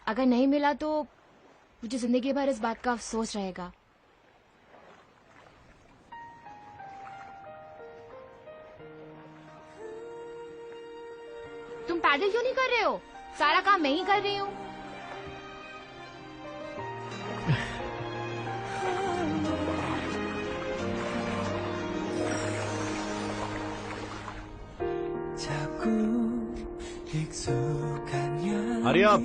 अगर नहीं मिला तो मुझे जिंदगी भर इस बात का अफसोस रहेगा। तुम पैदल क्यों नहीं कर रहे हो? सारा काम मैं ही कर रही हूँ। हरी आप।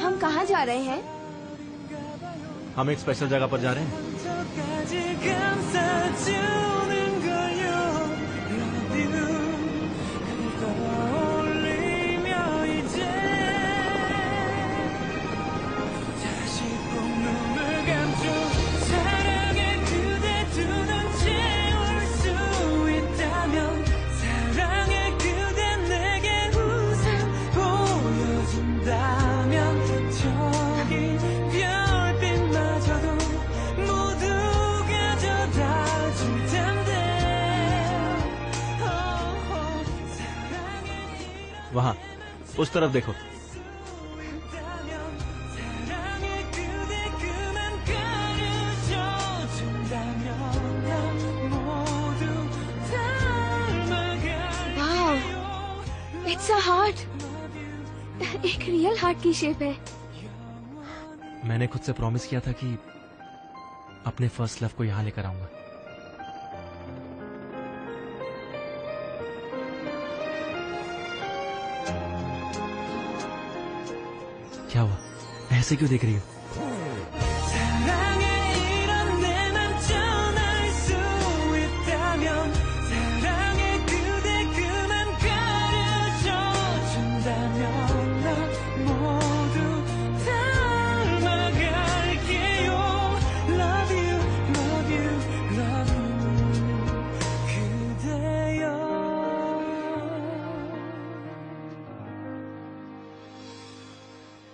हम कहाँ जा रहे हैं? हम एक स्पेशल जगह पर जा रहे हैं। वहाँ उस तरफ देखो। वाह, इट्स अ हार्ट। एक रियल हार्ट की शेप है। मैंने खुद से प्रॉमिस किया था कि अपने फर्स्ट लव को यहाँ लेकर आऊंगा। क्या हुआ? ऐसे क्यों देख रही हो?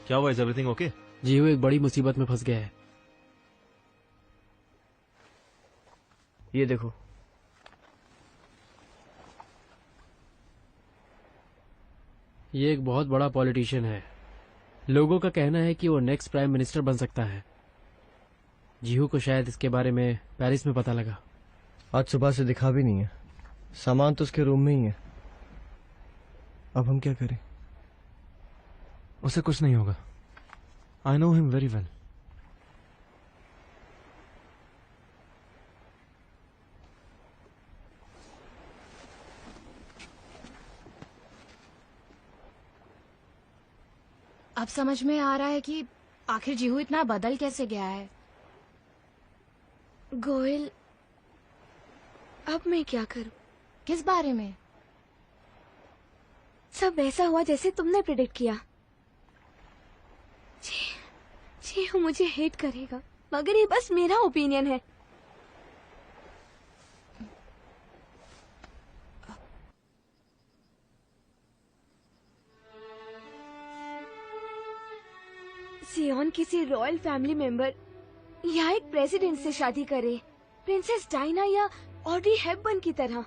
क्या हुआ? Is everything okay? जी वो एक बड़ी मुसीबत में फंस गया है। ये देखो। ये एक बहुत बड़ा पॉलिटिशियन है। लोगों का कहना है कि वो नेक्स्ट प्राइम मिनिस्टर बन सकता है। जीहू को शायद इसके बारे में पेरिस में पता लगा। आज सुबह से दिखा भी नहीं है। सामान तो उसके रूम में ही है। अब हम क्या करें? उसे कुछ नहीं होगा। I know him very well. अब समझ में आ रहा है कि आखिर जीहू इतना बदल कैसे गया है। गोयल, अब मैं क्या करूं? किस बारे में? सब ऐसा हुआ जैसे तुमने प्रेडिक्ट किया। जीहू मुझे हेट करेगा, मगर ये बस मेरा ओपिनियन है। सियोन किसी रॉयल फैमिली मेंबर या एक प्रेसिडेंट से शादी करे, प्रिंसेस डायना या ऑड्री हेपबर्न की तरह,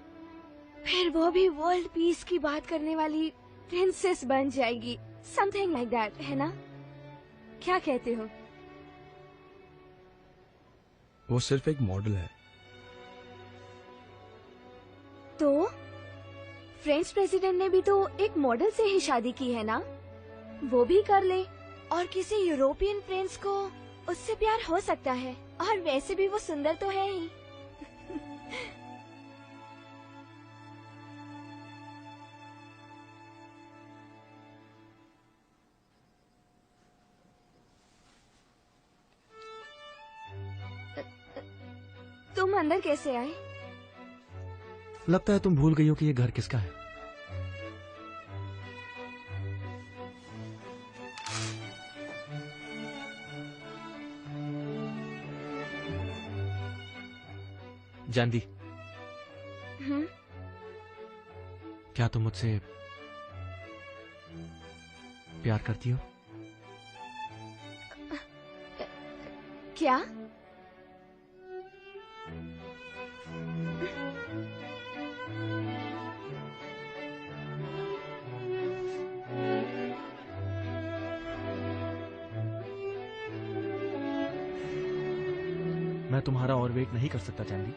फिर वो भी वर्ल्ड पीस की बात करने वाली प्रिंसेस बन जाएगी। समथिंग लाइक दैट, है ना? क्या कहते हो? वो सिर्फ एक मॉडल है। तो फ्रेंच प्रेसिडेंट ने भी तो एक मॉडल से ही शादी की है ना? वो भी कर ले और किसी यूरोपियन प्रिंस को उससे प्यार हो सकता है। और वैसे भी वो सुंदर तो है ही। तुम अंदर कैसे आए? लगता है तुम भूल गई हो कि ये घर किसका है। जानवी, क्या तुम मुझसे प्यार करती हो? क्या? मैं तुम्हारा और वेट नहीं कर सकता चांदी।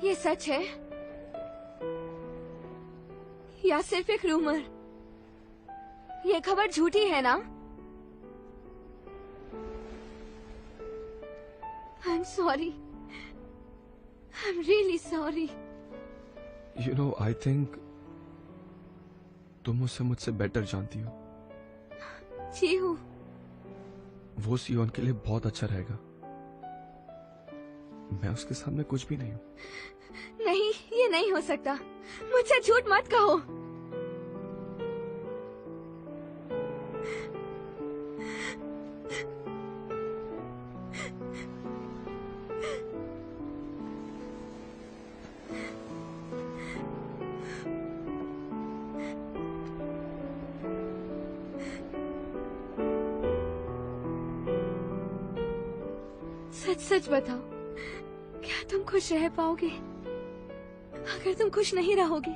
ये सच है या सिर्फ एक रूमर? ये खबर झूठी है ना? I am sorry, I am really sorry. You know, I think तुम उसे मुझसे बेटर जानती हो। जी हूँ। वो सियोन के लिए बहुत अच्छा रहेगा। मैं उसके सामने कुछ भी नहीं हूँ। नहीं, ये नहीं हो सकता। मुझसे झूठ मत कहो। सच सच बताओ, क्या तुम खुश रह पाओगे अगर तुम खुश नहीं रहोगे?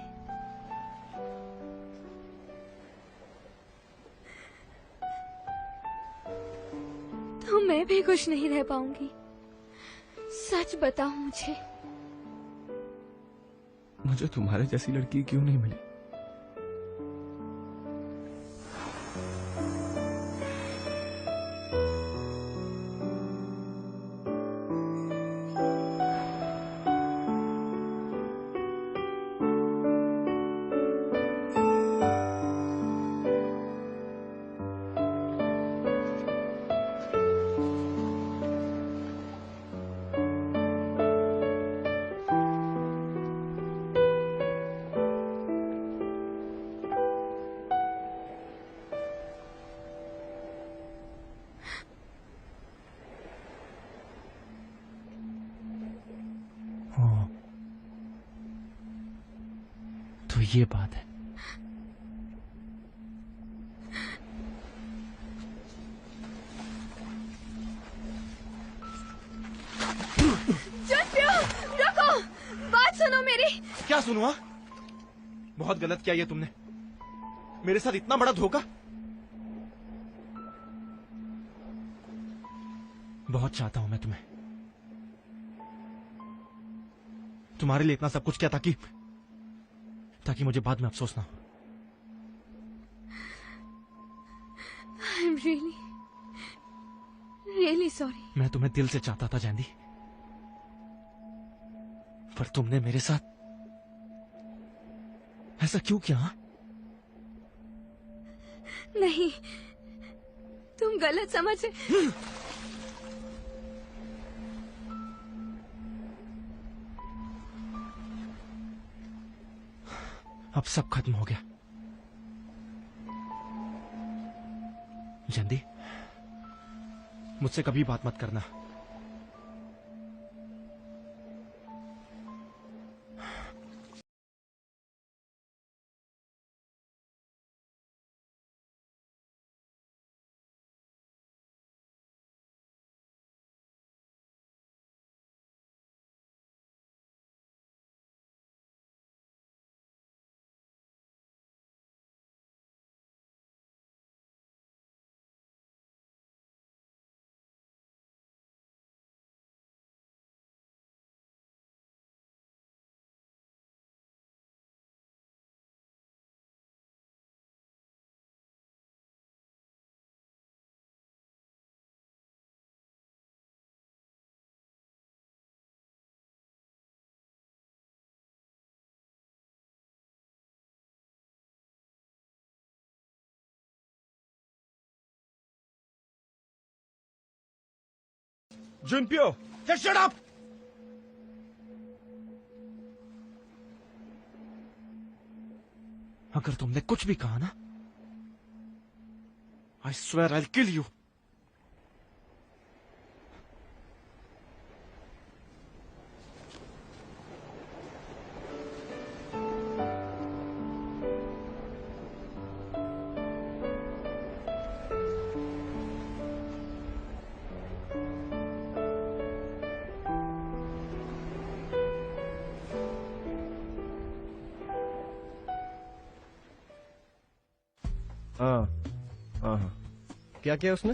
तो मैं भी खुश नहीं रह पाऊंगी। सच बताओ मुझे। मुझे तुम्हारे जैसी लड़की क्यों नहीं मिली? तो ये बात है। रुको, बात सुनो मेरी। क्या सुनू? हाँ? बहुत गलत किया ये तुमने, मेरे साथ इतना बड़ा धोखा। बहुत चाहता हूं मैं तुम्हें, तुम्हारे लिए इतना सब कुछ किया ताकि मुझे बाद में अफसोस ना हो। I am really sorry. मैं तुम्हें दिल से चाहता था जैंदी, पर तुमने मेरे साथ ऐसा क्यों किया? हाँ? नहीं, तुम गलत समझ रहे। अब सब खत्म हो गया। जंदी, मुझसे कभी बात मत करना। जुनपियो, just shut up! अगर तुमने कुछ भी कहा ना, I swear I'll kill you. हाँ हाँ हाँ, क्या किया उसने?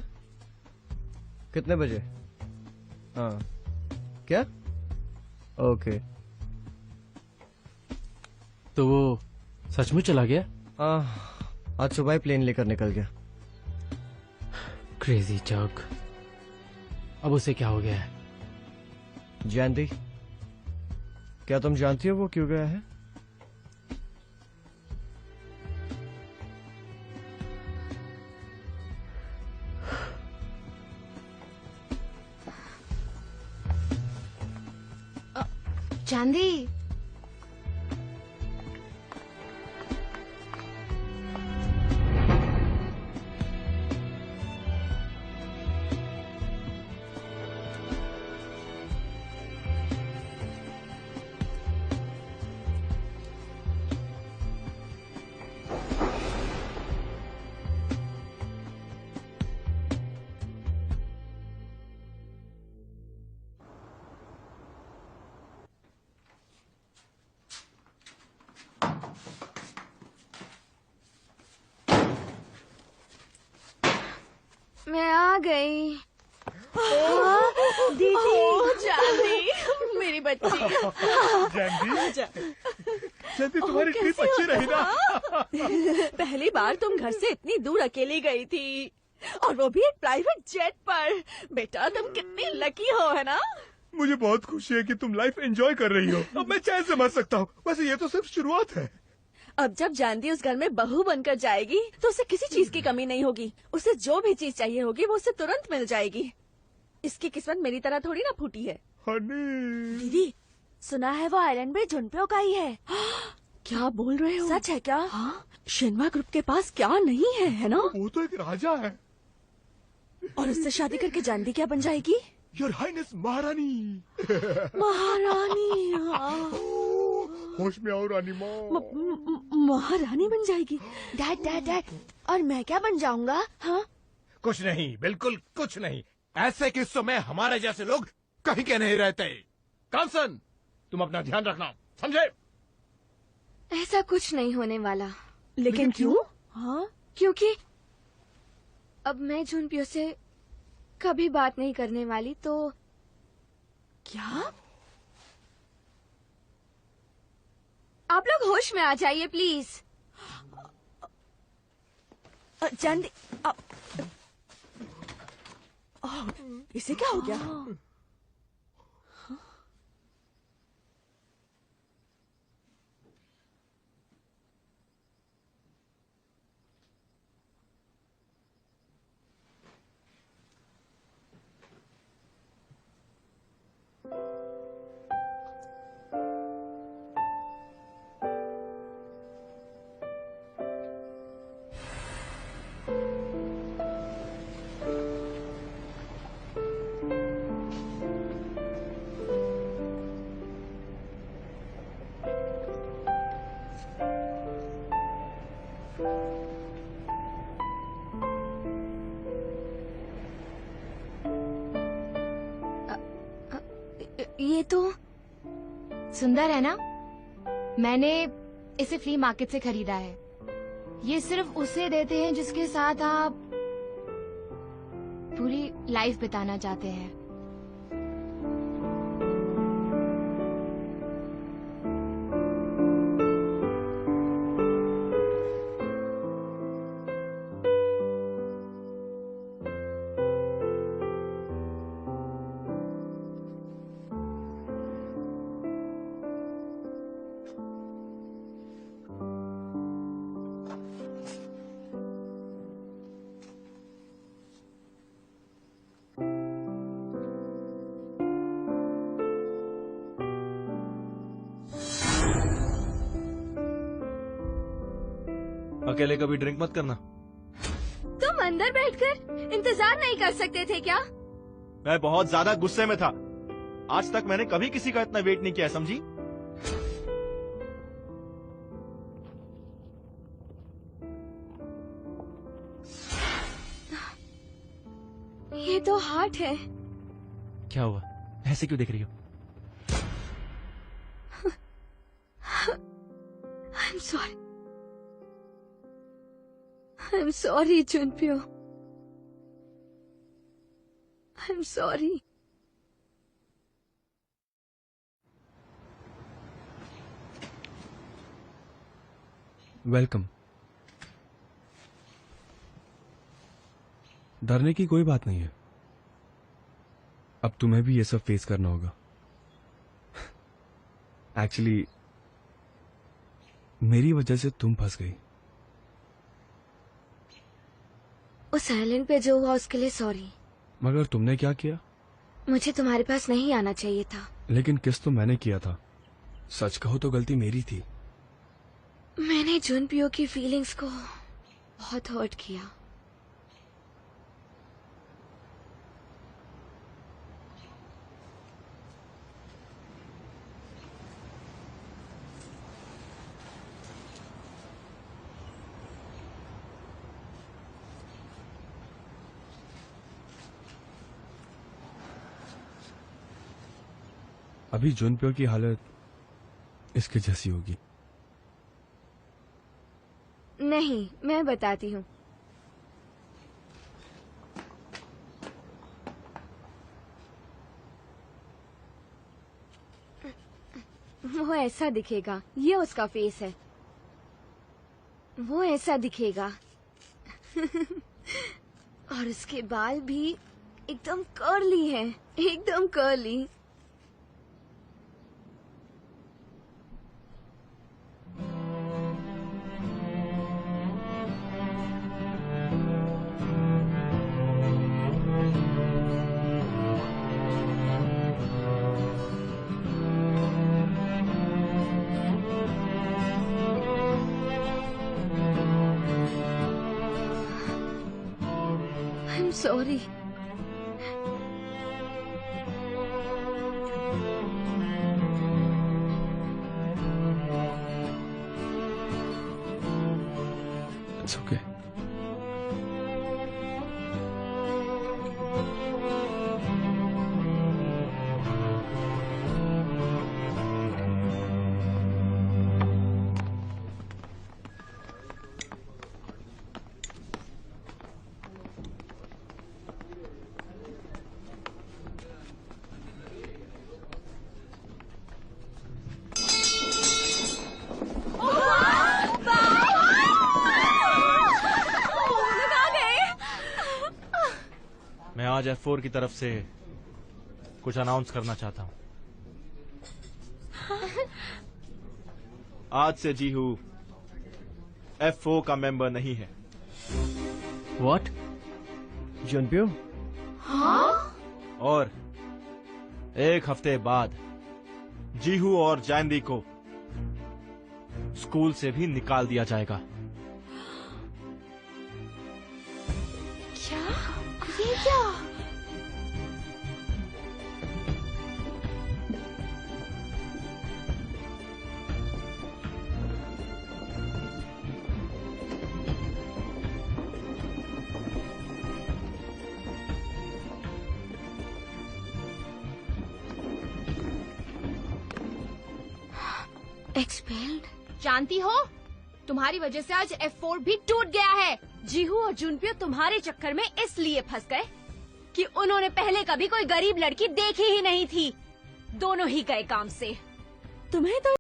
कितने बजे? हाँ, क्या? ओके। तो वो सचमुच चला गया? आज सुबह ही प्लेन लेकर निकल गया। क्रेजी चक। अब उसे क्या हो गया है? जयंती, क्या तुम जानती हो वो क्यों गया है? चांदी, मैं आ गई। दीदी चांदी मेरी बच्ची। जल्दी तुम्हारी ट्रिप अच्छी रही ना? पहली बार तुम घर से इतनी दूर अकेली गई थी, और वो भी एक प्राइवेट जेट पर। बेटा तुम कितनी लकी हो, है ना? मुझे बहुत खुशी है कि तुम लाइफ एंजॉय कर रही हो। अब मैं चैन से मर सकता हूँ। वैसे ये तो सिर्फ शुरुआत है। अब जब जानती उस घर में बहू बनकर जाएगी तो उसे किसी चीज की कमी नहीं होगी। उसे जो भी चीज चाहिए होगी वो उसे तुरंत मिल जाएगी। इसकी किस्मत मेरी तरह थोड़ी ना फूटी है। हनी, दीदी सुना है वो आइलैंड में जुनपियो का ही है। क्या बोल रहे हो? सच है क्या? हाँ, शिन्वा ग्रुप के पास क्या नहीं है ना? वो तो एक राजा है। और उससे शादी करके जानती क्या बन जाएगी? योर हाइनेस महारानी। महारानी। होश में आओ रानी माँ। महारानी बन जाएगी। डैड डैड डैड, और मैं क्या बन जाऊंगा? हाँ, कुछ नहीं, बिल्कुल कुछ नहीं। ऐसे किस्सों में हमारे जैसे लोग कहीं के नहीं रहते। कांसन, तुम अपना ध्यान रखना, समझे? ऐसा कुछ नहीं होने वाला। लेकिन क्यों? हाँ, क्योंकि अब मैं जुनपियो से कभी बात नहीं करने वाली। तो क्या? आप लोग होश में आ जाइए प्लीज। जानती इसे क्या हो गया? ये तो सुंदर है ना? मैंने इसे फ्ली मार्केट से खरीदा है। ये सिर्फ उसे देते हैं जिसके साथ आप पूरी लाइफ बिताना चाहते हैं। अकेले कभी ड्रिंक मत करना। तुम अंदर बैठकर इंतजार नहीं कर सकते थे क्या? मैं बहुत ज्यादा गुस्से में था। आज तक मैंने कभी किसी का इतना वेट नहीं किया, समझी? ये तो हार्ट है। क्या हुआ, ऐसे क्यों देख रही हो? I'm sorry. I'm sorry, Junpyo. I'm sorry. Welcome. डरने की कोई बात नहीं है। अब तुम्हें भी ये सब फेस करना होगा। एक्चुअली मेरी वजह से तुम फंस गई। उस आइलैंड पे जो हुआ उसके लिए सॉरी। मगर तुमने क्या किया? मुझे तुम्हारे पास नहीं आना चाहिए था। लेकिन किस तो मैंने किया था। सच कहो तो गलती मेरी थी। मैंने जुनपियो की फीलिंग्स को बहुत हर्ट किया। अभी जुनप्यो की हालत इसके जैसी होगी। नहीं, मैं बताती हूँ। वो ऐसा दिखेगा, ये उसका फेस है। वो ऐसा दिखेगा। और उसके बाल भी एकदम कर्ली हैं, एकदम curly. I'm sorry. It's okay. मैं आज F4 की तरफ से कुछ अनाउंस करना चाहता हूँ। आज से जीहू F4 का मेंबर नहीं है। व्हाट? जुनप्यो? और एक हफ्ते बाद जीहू और जैंदी को स्कूल से भी निकाल दिया जाएगा। ये क्या? Expelled? जानती हो, तुम्हारी वजह से आज F4 भी टूट गया है। जीहू और जुनपियो तुम्हारे चक्कर में इसलिए फंस गए कि उन्होंने पहले कभी कोई गरीब लड़की देखी ही नहीं थी। दोनों ही गए काम से। तुम्हें तो